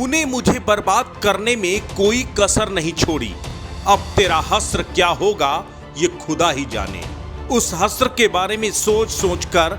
तूने मुझे बर्बाद करने में कोई कसर नहीं छोड़ी। अब तेरा हस्र क्या होगा ये खुदा ही जाने। उस हस्र के बारे में सोच सोच कर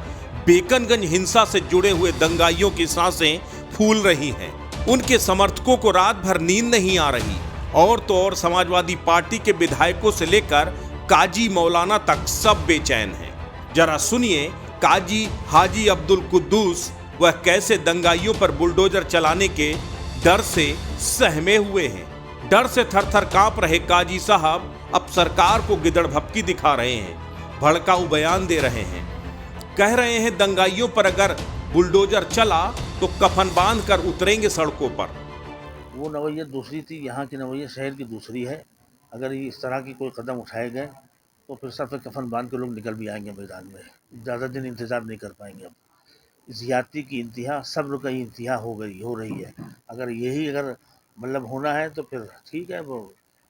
बेकनगंज हिंसा से जुड़े हुए दंगाइयों की सांसें फूल रही हैं। उनके समर्थकों को रात भर नींद नहीं आ रही। और तो और समाजवादी पार्टी के विधायकों से लेकर काजी मौलाना तक सब बेचैन हैं। जरा सुनिए काजी हाजी अब्दुल कुद्दूस वह कैसे दंगाइयों पर बुलडोजर चलाने के डर से सहमे हुए हैं। डर से थर-थर कांप रहे काजी साहब अब सरकार को गिदड़ भपकी दिखा रहे हैं, भड़काऊ बयान दे रहे हैं। कह रहे हैं दंगाइयों पर अगर बुलडोजर चला तो कफन बांध कर उतरेंगे सड़कों पर। वो नवैया दूसरी थी, यहाँ की नवैया शहर की दूसरी है। अगर ये इस तरह की कोई कदम उठाए गए तो फिर सर पे कफन बांध के लोग निकल भी आएंगे मैदान में। ज़्यादा दिन इंतज़ार नहीं कर पाएंगे। अब ज़्यादती की इंतहा, सब्र का इंतहा हो रही है। अगर मतलब होना है तो फिर ठीक है। वो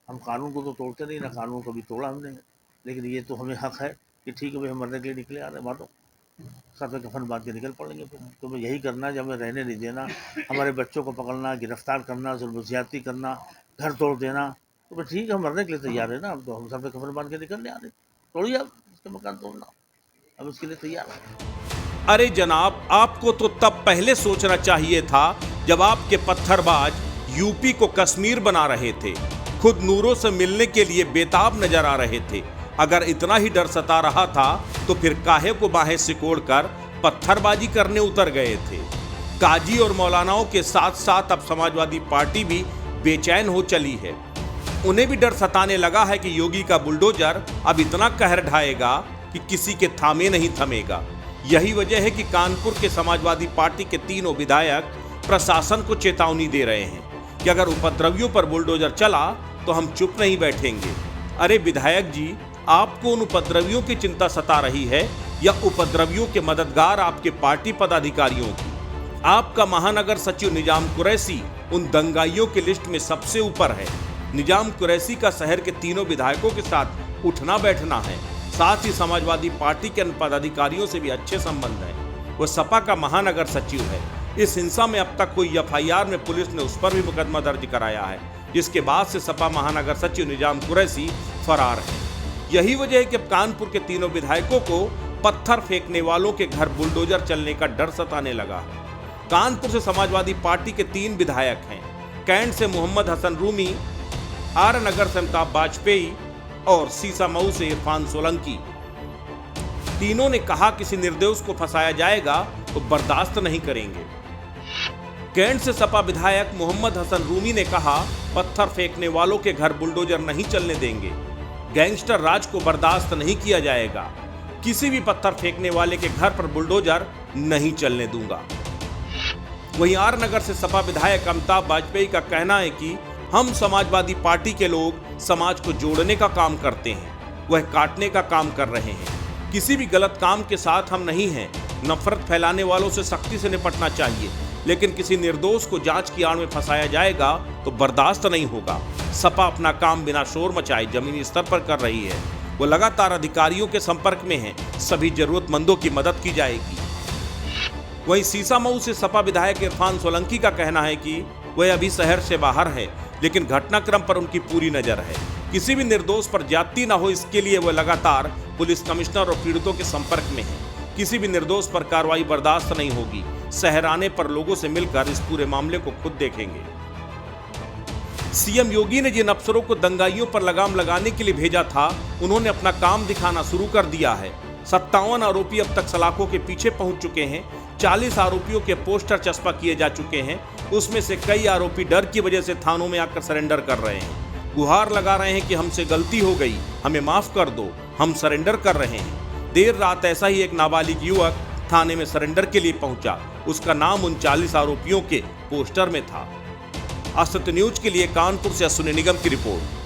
हम कानून को तो तोड़ते नहीं, ना कानून को भी तोड़ा हमने। लेकिन ये तो हमें हक है कि ठीक है भाई, हम मरने के लिए निकले आ रहे मानो, सर पे कफन बांध के निकल पड़ेंगे। फिर तो हमें यही करना, जब हमें रहने नहीं देना, हमारे बच्चों को पकड़ना, गिरफ्तार करना, जुल्म ज़्यादती करना, घर तोड़ देना, तो फिर ठीक है, हम मरने के लिए तैयार है ना। अब तो हम सर पे कफन बांध के निकलने आ रहे, तोड़िए अब इसके मकान तोड़ना, अब इसके लिए तैयार है। अरे जनाब, आपको तो तब पहले सोचना चाहिए था जब आपके पत्थरबाज यूपी को कश्मीर बना रहे थे, खुद नूरों से मिलने के लिए बेताब नजर आ रहे थे। अगर इतना ही डर सता रहा था तो फिर काहे को बाहें सिकोड़कर पत्थरबाजी करने उतर गए थे। काजी और मौलानाओं के साथ साथ अब समाजवादी पार्टी भी बेचैन हो चली है। उन्हें भी डर सताने लगा है कि योगी का बुलडोजर अब इतना कहर ढाएगा कि किसी के थामे नहीं थमेगा। यही वजह है कि कानपुर के समाजवादी पार्टी के तीनों विधायक प्रशासन को चेतावनी दे रहे हैं कि अगर उपद्रवियों पर बुलडोजर चला तो हम चुप नहीं बैठेंगे। अरे विधायक जी, आपको उन उपद्रवियों की चिंता सता रही है या उपद्रवियों के मददगार आपके पार्टी पदाधिकारियों की? आपका महानगर सचिव निजाम कुरैशी उन दंगाइयों की लिस्ट में सबसे ऊपर है। निजाम कुरैशी का शहर के तीनों विधायकों के साथ उठना बैठना है। साथ ही समाजवादी पार्टी के अन्य पदाधिकारियों से भी अच्छे संबंध है। वह सपा का महानगर सचिव है। इस हिंसा में अब तक कोई एफआईआर में पुलिस ने उस पर भी मुकदमा दर्ज कराया है, जिसके बाद से सपा महानगर सचिव निजाम कुरैशी फरार है। यही वजह है कि अब कानपुर के तीनों विधायकों को पत्थर फेंकने वालों के घर बुलडोजर चलने का डर सताने लगा है। कानपुर से समाजवादी पार्टी के 3 विधायक हैं। कैंट से मोहम्मद हसन रूमी, आर नगर से अमिताभ वाजपेयी और सीसामऊ से इरफान सोलंकी। तीनों ने कहा किसी निर्दोष को फंसाया जाएगा तो बर्दाश्त नहीं करेंगे। कैंट से सपा विधायक मोहम्मद हसन रूमी ने कहा पत्थर फेंकने वालों के घर बुलडोजर नहीं चलने देंगे। गैंगस्टर राज को बर्दाश्त नहीं किया जाएगा। किसी भी पत्थर फेंकने वाले के घर पर बुलडोजर नहीं चलने दूंगा। वहीं आर नगर से सपा विधायक अमिताभ वाजपेयी का कहना है कि हम समाजवादी पार्टी के लोग समाज को जोड़ने का काम करते हैं, वह काटने का काम कर रहे हैं। किसी भी गलत काम के साथ हम नहीं हैं। नफरत फैलाने वालों से सख्ती से निपटना चाहिए, लेकिन किसी निर्दोष को जांच की आड़ में फंसाया जाएगा तो बर्दाश्त नहीं होगा। सपा अपना काम बिना शोर मचाए जमीनी स्तर पर कर रही है। वो लगातार अधिकारियों के संपर्क में है। सभी जरूरतमंदों की मदद की जाएगी। वहीं सीसामऊ से सपा विधायक इरफान सोलंकी का कहना है कि वह अभी शहर से बाहर है, लेकिन घटनाक्रम पर उनकी पूरी नजर है। किसी भी निर्दोष पर ज्यादती न हो, इसके लिए वह लगातार पुलिस कमिश्नर और पीड़ितों के संपर्क में है। किसी भी निर्दोष पर कार्रवाई बर्दाश्त नहीं होगी। शहर आने पर लोगों से मिलकर इस पूरे मामले को खुद देखेंगे। सीएम योगी ने जिन अफसरों को दंगाइयों पर लगाम लगाने के लिए भेजा था, उन्होंने अपना काम दिखाना शुरू कर दिया है। 57 आरोपी अब तक सलाखों के पीछे पहुंच चुके हैं। 40 आरोपियों के पोस्टर चस्पा किए जा चुके हैं। उसमें से कई आरोपी डर की वजह से थानों में आकर सरेंडर कर रहे हैं। गुहार लगा रहे हैं कि हमसे गलती हो गई, हमें माफ कर दो, हम सरेंडर कर रहे हैं। देर रात ऐसा ही एक नाबालिग युवक थाने में सरेंडर के लिए पहुंचा। उसका नाम उन 40 आरोपियों के पोस्टर में था। असत्य न्यूज के लिए कानपुर से अश्विनी निगम की रिपोर्ट।